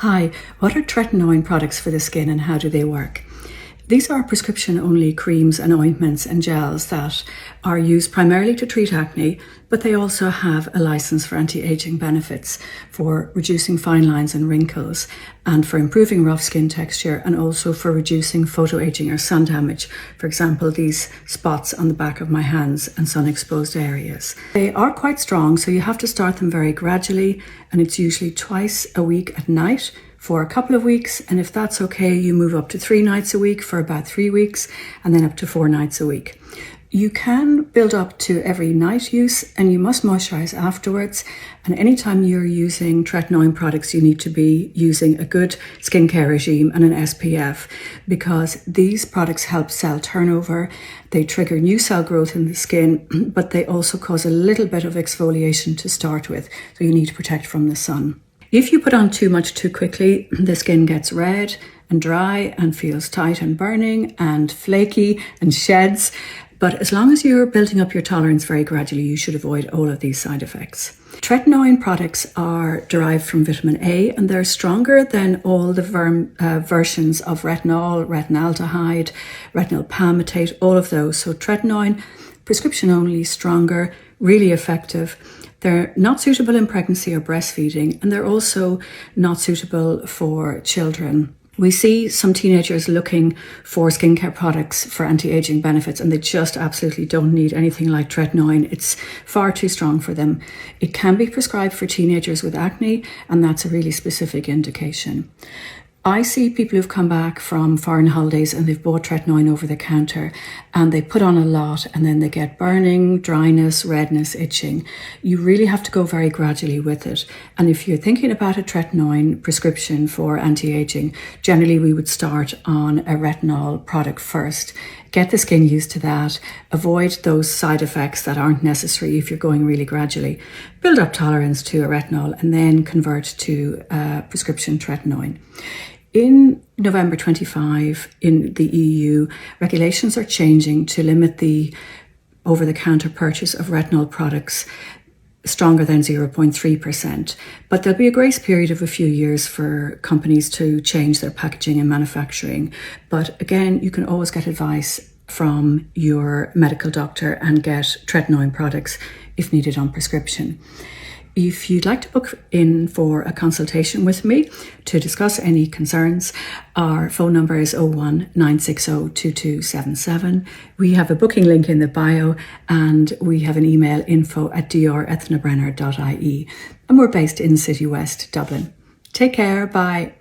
Hi, what are Tretinoin products for the skin and how do they work? These are prescription-only creams and ointments and gels that are used primarily to treat acne, but they also have a license for anti-aging benefits, for reducing fine lines and wrinkles, and for improving rough skin texture, and also for reducing photoaging or sun damage. For example, these spots on the back of my hands and sun-exposed areas. They are quite strong, so you have to start them very gradually, and it's usually twice a week at night for a couple of weeks, and if that's okay, you move up to 3 nights a week for about 3 weeks, and then up to 4 nights a week. You can build up to every night use, and you must moisturize afterwards. And anytime you're using Tretinoin products, you need to be using a good skincare regime and an SPF, because these products help cell turnover. They trigger new cell growth in the skin, but they also cause a little bit of exfoliation to start with, so you need to protect from the sun. If you put on too much too quickly, the skin gets red and dry and feels tight and burning and flaky and sheds. But as long as you're building up your tolerance very gradually, you should avoid all of these side effects. Tretinoin products are derived from vitamin A, and they're stronger than all the versions of retinol, retinaldehyde, retinol palmitate, all of those. So Tretinoin, prescription only, stronger, really effective. They're not suitable in pregnancy or breastfeeding, and they're also not suitable for children. We see some teenagers looking for skincare products for anti-aging benefits, and they just absolutely don't need anything like Tretinoin. It's far too strong for them. It can be prescribed for teenagers with acne, and that's a really specific indication. I see people who've come back from foreign holidays and they've bought Tretinoin over the counter, and they put on a lot and then they get burning, dryness, redness, itching. You really have to go very gradually with it. And if you're thinking about a Tretinoin prescription for anti-aging, generally we would start on a retinol product first. Get the skin used to that. Avoid those side effects that aren't necessary if you're going really gradually. Build up tolerance to a retinol and then convert to prescription Tretinoin. In November 25 in the EU, regulations are changing to limit the over-the-counter purchase of retinol products stronger than 0.3%. But there'll be a grace period of a few years for companies to change their packaging and manufacturing. But again, you can always get advice from your medical doctor and get Tretinoin products if needed on prescription. If you'd like to book in for a consultation with me to discuss any concerns, our phone number is 01 960 2277. We have a booking link in the bio, and we have an email, info@dreitheneBrenner.ie. And we're based in City West, Dublin. Take care. Bye.